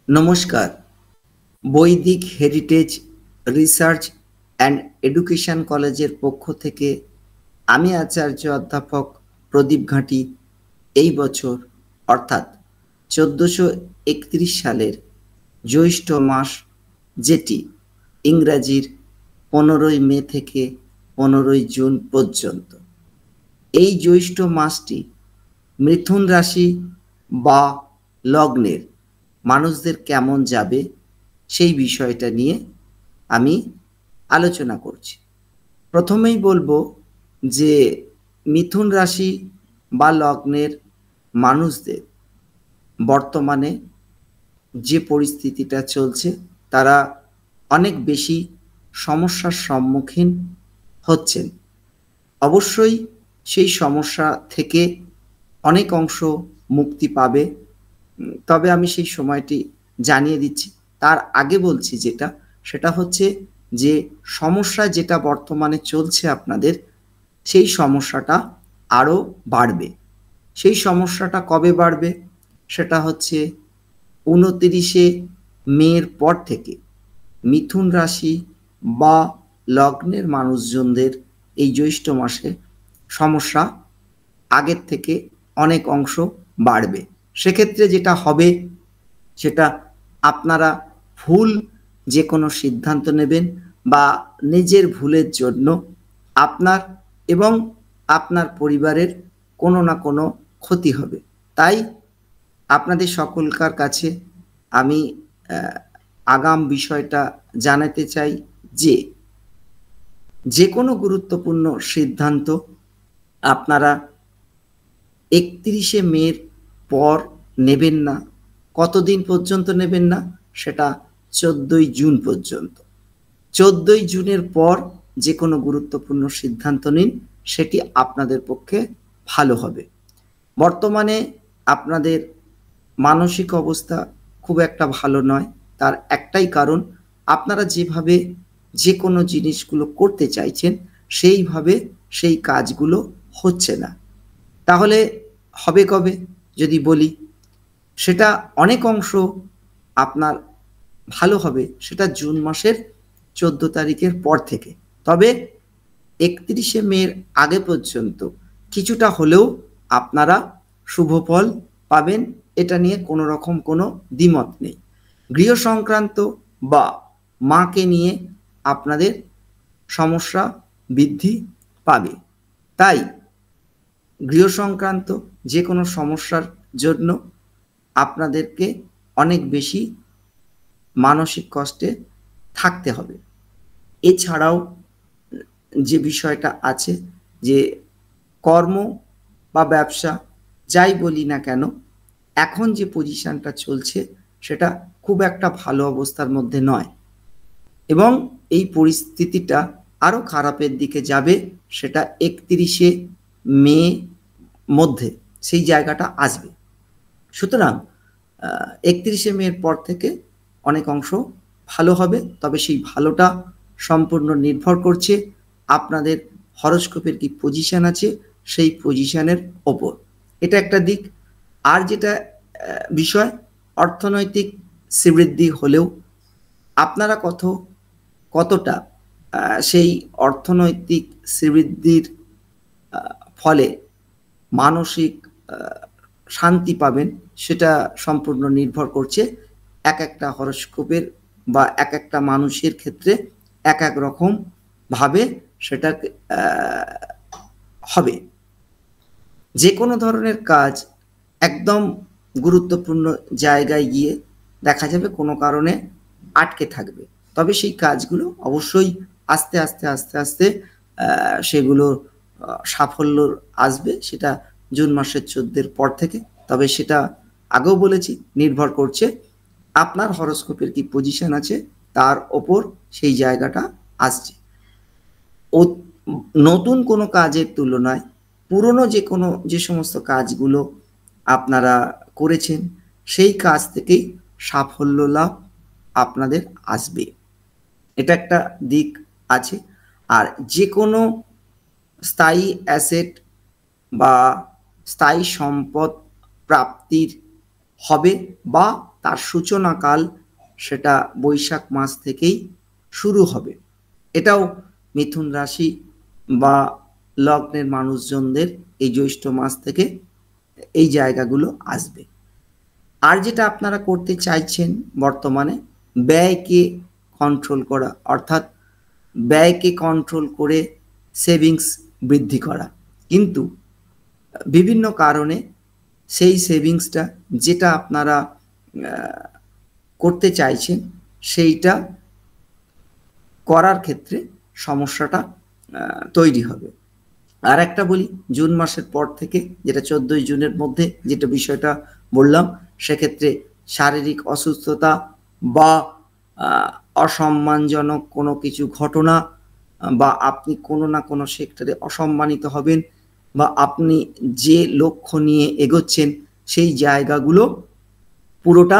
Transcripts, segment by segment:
নমস্কার। বৈদিক heritage research and education কলেজের পক্ষ থেকে আমি আচার্য অধ্যাপক প্রদীপ ঘাঁটি এই বছর অর্থাৎ 1431 সালের জ্যৈষ্ঠ মাস, যেটি ইংরাজির 15ই মে থেকে 15ই জুন পর্যন্ত, এই জ্যৈষ্ঠ মাসটি মিথুন রাশি বা লগ্নের মানুষদের কেমন যাবে সেই বিষয়টা নিয়ে আমি আলোচনা করছি। প্রথমেই বলবো যে মিথুন রাশি বা লগ্নের মানুষদের বর্তমানে যে পরিস্থিতিটা চলছে, তারা অনেক বেশি সমস্যার সম্মুখীন হচ্ছেন। অবশ্যই সেই সমস্যা থেকে অনেক অংশ মুক্তি পাবে, তবে আমি সেই সময়টি জানিয়ে দিচ্ছি। তার আগে বলছি সেটা হচ্ছে যে সমস্যা যেটা বর্তমানে চলছে আপনাদের, সেই সমস্যাটা আরও বাড়বে। সেই সমস্যাটা কবে বাড়বে? সেটা হচ্ছে 29শে মের পর থেকে মিথুন রাশি বা লগ্নের মানুষজনদের এই জ্যৈষ্ঠ মাসে সমস্যা আগের থেকে অনেক অংশ বাড়বে। সেক্ষেত্রে যেটা হবে, সেটা আপনারা ভুল যে কোনো সিদ্ধান্ত নেবেন বা নিজের ভুলের জন্য আপনার এবং আপনার পরিবারের কোনো না কোনো ক্ষতি হবে। তাই আপনাদের সকলকার কাছে আমি আগাম বিষয়টা জানাতে চাই যে কোনো গুরুত্বপূর্ণ সিদ্ধান্ত আপনারা 31শে মের পর নেবেন না। কতদিন পর্যন্ত নেবেন না? সেটা 14ই জুন পর্যন্ত। 14ই জুনের পর যে কোনো গুরুত্বপূর্ণ সিদ্ধান্ত নিন, সেটি আপনাদের পক্ষে ভালো হবে। বর্তমানে আপনাদের মানসিক অবস্থা খুব একটা ভালো নয়। তার একটাই কারণ, আপনারা যেভাবে যে কোনো জিনিসগুলো করতে চাইছেন সেইভাবে সেই কাজগুলো হচ্ছে না। তাহলে হবে কবে যদি বলি, সেটা অনেক অংশ আপনার ভালো হবে, সেটা জুন মাসের 14 তারিখের পর থেকে। তবে 31শে মের আগে পর্যন্ত কিছুটা হলেও আপনারা শুভ ফল পাবেন, এটা নিয়ে কোনো রকম কোনো দ্বিমত নেই। গৃহ সংক্রান্ত বা মাকে নিয়ে আপনাদের সমস্যা বৃদ্ধি পাবে। তাই গৃহ সংক্রান্ত যে কোনো সমস্যার জন্য আপনাদেরকে অনেক বেশি মানসিক কষ্টে থাকতে হবে। এছাড়াও যে বিষয়টা আছে, যে কর্ম বা ব্যবসা যাই বলি না কেন, এখন যে পজিশনটা চলছে সেটা খুব একটা ভালো অবস্থার মধ্যে নয় এবং এই পরিস্থিতিটা আরও খারাপের দিকে যাবে। সেটা 31শে মে মধ্যে সেই জায়গাটা আসবে। সুতরাং 31শে মের পর থেকে অনেক অংশ ভালো হবে, তবে সেই ভালোটা সম্পূর্ণ নির্ভর করছে আপনাদের হরোস্কোপের কি পজিশন আছে সেই পজিশনের ওপর। এটা একটা দিক। আর যেটা বিষয়, অর্থনৈতিক শ্রীবৃদ্ধি হলেও আপনারা কতটা সেই অর্থনৈতিক শ্রীবৃদ্ধির ফলে মানসিক শান্তি পাবেন, সেটা সম্পূর্ণ নির্ভর করছে এক একটা হরোস্কোপের বা এক একটা মানুষের ক্ষেত্রে এক এক রকম ভাবে সেটা হবে। যে কোনো ধরনের কাজ একদম গুরুত্বপূর্ণ জায়গায় গিয়ে দেখা যাবে কোনো কারণে আটকে থাকবে, তবে সেই কাজগুলো অবশ্যই আস্তে আস্তে আস্তে আস্তে সেগুলো সাফল্য আসবে, সেটা জুন মাসের 14 পর থেকে। তবে সেটা আগেও বলেছি, নির্ভর করছে আপনার হরোস্কোপের কি পজিশন আছে তার ওপর সেই জায়গাটা আসছে। ও নতুন কোনো কাজের তুলনায় পুরনো যে সমস্ত কাজগুলো আপনারা করেছেন সেই কাজ থেকেই সাফল্য লাভ আপনাদের আসবে, এটা একটা দিক আছে। আর যে কোনো স্থায়ী অ্যাসেট বা স্থায়ী সম্পদ প্রাপ্তির হবে বা তার সূচনাকাল সেটা বৈশাখ মাস থেকেই শুরু হবে। এটাও মিথুন রাশি বা লগ্নের মানুষজনদের এই জ্যৈষ্ঠ মাস থেকে এই জায়গাগুলো আসবে। আর যেটা আপনারা করতে চাইছেন বর্তমানে, ব্যয়কে কন্ট্রোল করা, অর্থাৎ ব্যয়কে কন্ট্রোল করে সেভিংস বৃদ্ধি করা। কিন্তু বিভিন্ন কারণে সেই সেভিংসটা যেটা আপনারা করতে চাইছেন সেইটা করার ক্ষেত্রে সমস্যাটা তৈরি হবে। আর একটা বলি, জুন মাসের পর থেকে, যেটা 14ই জুনের মধ্যে যেটা বিষয়টা বললাম, সেক্ষেত্রে শারীরিক অসুস্থতা বা অসম্মানজনক কোনো কিছু ঘটনা, বা আপনি কোনো না কোনো সেক্টরে অসম্মানিত হবেন, বা আপনি যে লক্ষ্য নিয়ে এগোচ্ছেন সেই জায়গাগুলো পুরোটা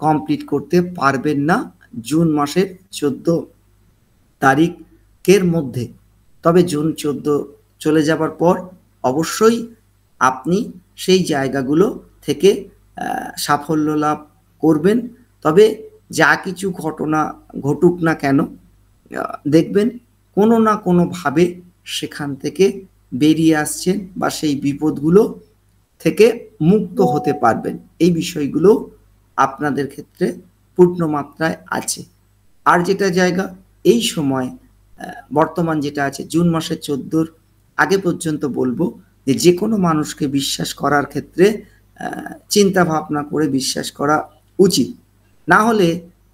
কমপ্লিট করতে পারবেন না জুন মাসের 14 তারিখের মধ্যে। তবে জুন 14 চলে যাবার পর অবশ্যই আপনি সেই জায়গাগুলো থেকে সাফল্য লাভ করবেন। তবে যা কিছু ঘটনা ঘটুক না কেন, দেখবেন কোনো না কোনোভাবে সেখান থেকে বেরিয়ে আসছেন বা সেই বিপদগুলো থেকে মুক্ত হতে পারবেন। এই বিষয়গুলো আপনাদের ক্ষেত্রে পূর্ণ মাত্রায় আছে। আর যেটা জায়গা এই সময় বর্তমান যেটা আছে, জুন মাসের 14 আগে পর্যন্ত বলবো যে কোনো মানুষকে বিশ্বাস করার ক্ষেত্রে চিন্তা ভাবনা করে বিশ্বাস করা উচিত। না হলে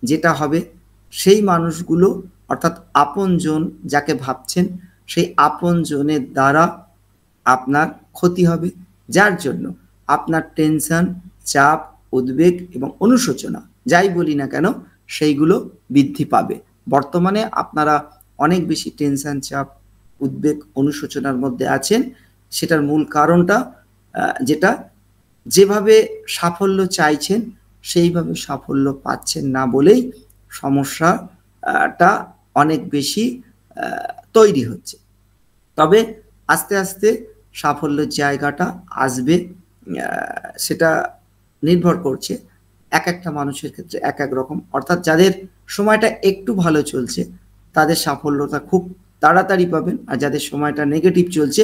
যেটা হবে, সেই মানুষগুলো অর্থাৎ আপনজন যাকে ভাবছেন সেই আপনজনের দ্বারা আপনার ক্ষতি হবে, যার জন্য আপনার টেনশন, চাপ, উদ্বেগ এবং অনুশোচনা যাই বলি না কেন সেইগুলো বৃদ্ধি পাবে। বর্তমানে আপনারা অনেক বেশি টেনশন, চাপ, উদ্বেগ, অনুশোচনার মধ্যে আছেন। সেটার মূল কারণটা যেটা, যেভাবে সাফল্য চাইছেন সেইভাবে সাফল্য পাচ্ছেন না বলেই সমস্যাটা অনেক বেশি তৈরি হচ্ছে। তবে আস্তে আস্তে সাফল্যের জায়গাটা আসবে, সেটা নির্ভর করছে এক একটা মানুষের ক্ষেত্রে এক এক রকম। অর্থাৎ যাদের সময়টা একটু ভালো চলছে তাদের সাফল্যতা খুব তাড়াতাড়ি পাবেন, আর যাদের সময়টা নেগেটিভ চলছে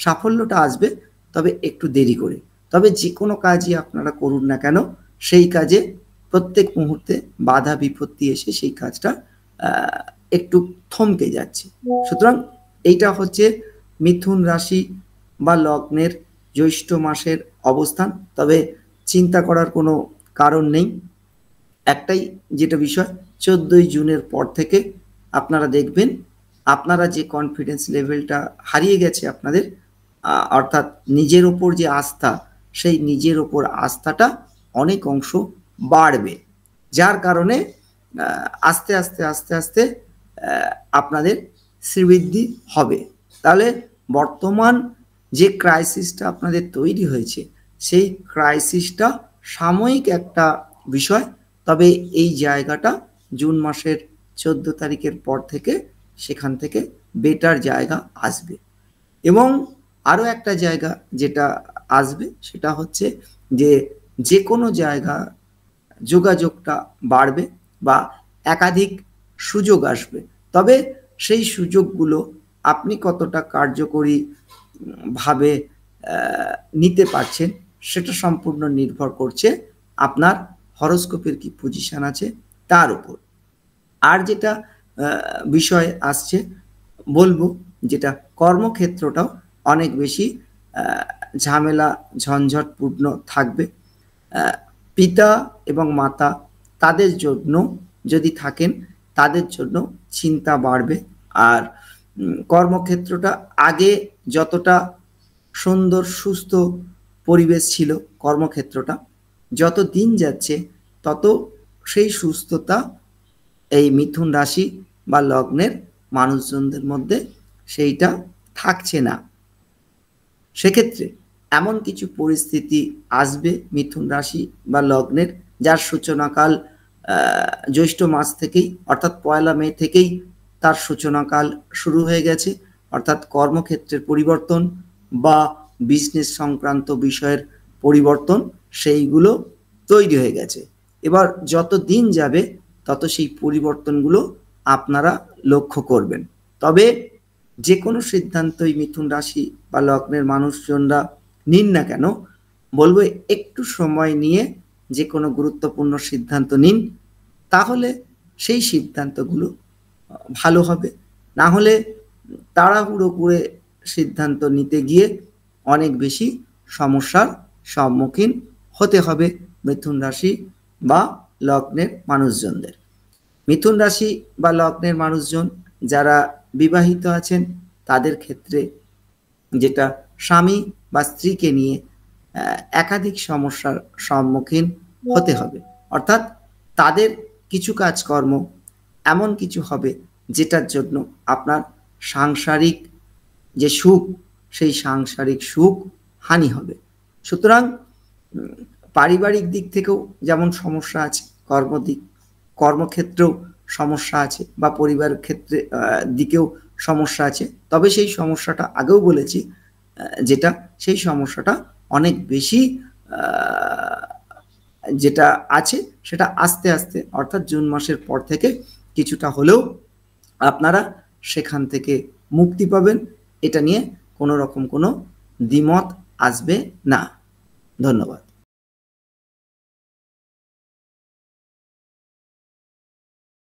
সাফল্যটা আসবে তবে একটু দেরি করে। তবে যে কোনো কাজই আপনারা করুন না কেন সেই কাজে প্রত্যেক মুহূর্তে বাধা বিপত্তি এসে সেই কাজটা একটু থমকে যাচ্ছে। সুতরাং এইটা হচ্ছে মিথুন রাশি বা লগ্নের জ্যৈষ্ঠ মাসের অবস্থান। তবে চিন্তা করার কোনো কারণ নেই। একটাই যেটা বিষয়, 14ই জুনের পর থেকে আপনারা দেখবেন আপনারা যে কনফিডেন্স লেভেলটা হারিয়ে গেছে আপনাদের, অর্থাৎ নিজের ওপর যে আস্থা, সেই নিজের ওপর আস্থাটা অনেক অংশ বাড়বে, যার কারণে আস্তে আস্তে আস্তে আস্তে আপনাদের শ্রীবৃদ্ধি হবে। তাহলে বর্তমান যে ক্রাইসিসটা আপনাদের তৈরি হয়েছে সেই ক্রাইসিসটা সাময়িক একটা বিষয়। তবে এই জায়গাটা জুন মাসের 14 তারিখের পর থেকে সেখান থেকে বেটার জায়গা আসবে। এবং আরও একটা জায়গা যেটা আসবে সেটা হচ্ছে যে কোনো জায়গা যোগাযোগটা বাড়বে বা একাধিক সুযোগ আসবে। তবে সেই সুযোগগুলো আপনি কতটা কার্যকরী ভাবে নিতে পারছেন সেটা সম্পূর্ণ নির্ভর করছে আপনার হরোস্কোপের কি পজিশন আছে তার উপর। আর যেটা বিষয় আসছে বলবো, যেটা কর্মক্ষেত্রটাও অনেক বেশি ঝামেলা ঝঞ্ঝটপূর্ণ থাকবে। পিতা এবং মাতা তাদের জন্য যদি থাকেন তাদের জন্য চিন্তা বাড়বে। আর কর্মক্ষেত্রটা আগে যতটা সুন্দর সুস্থ পরিবেশ ছিল, কর্মক্ষেত্রটা যত দিন যাচ্ছে তত সেই সুস্থতা এই মিথুন রাশি বা লগ্নের মানুষজনদের মধ্যে সেইটা থাকছে না। সেক্ষেত্রে এমন কিছু পরিস্থিতি আসবে মিথুন রাশি বা লগ্নের, যার সূচনাকাল জ্যৈষ্ঠ মাস থেকেই, অর্থাৎ 1 মে থেকেই তার সূচনাকাল শুরু হয়ে গেছে। অর্থাৎ কর্মক্ষেত্রের পরিবর্তন বা বিজনেস সংক্রান্ত বিষয়ের পরিবর্তন সেইগুলো তৈরি হয়ে গেছে। এবার যত দিন যাবে তত সেই পরিবর্তনগুলো আপনারা লক্ষ্য করবেন। তবে যে কোনো সিদ্ধান্তই মিথুন রাশি বা লগ্নের মানুষজনরা নিন না কেন, বলবো একটু সময় নিয়ে যে কোনো গুরুত্বপূর্ণ সিদ্ধান্ত নিন, তাহলে সেই সিদ্ধান্তগুলো ভালো হবে। না হলে তাড়াহুড়ো করে সিদ্ধান্ত নিতে গিয়ে অনেক বেশি সমস্যার সম্মুখীন হতে হবে মিথুন রাশি বা লগ্নের মানুষজনদের। মিথুন রাশি বা লগ্নের মানুষজন যারা বিবাহিত আছেন তাদের ক্ষেত্রে যেটা স্বামী বা স্ত্রীকে নিয়ে একাধিক সমস্যার সম্মুখীন হতে হবে। অর্থাৎ তাদের কিছু কাজকর্ম এমন কিছু হবে যেটার জন্য আপনার সাংসারিক যে সুখ, সেই সাংসারিক সুখ হানি হবে। সুতরাং পারিবারিক দিক থেকেও যেমন সমস্যা আছে, কর্মক্ষেত্রেও সমস্যা আছে, বা পরিবারের ক্ষেত্রে দিকেও সমস্যা আছে। তবে সেই সমস্যাটা আগেও বলেছি, যেটা সেই সমস্যাটা অনেক বেশি যেটা আছে সেটা আস্তে আস্তে, অর্থাৎ জুন মাসের পর থেকে কিছুটা হলেও আপনারা সেখান থেকে মুক্তি পাবেন। এটা নিয়ে কোনো রকম কোনো দ্বিমত আসবে না। ধন্যবাদ।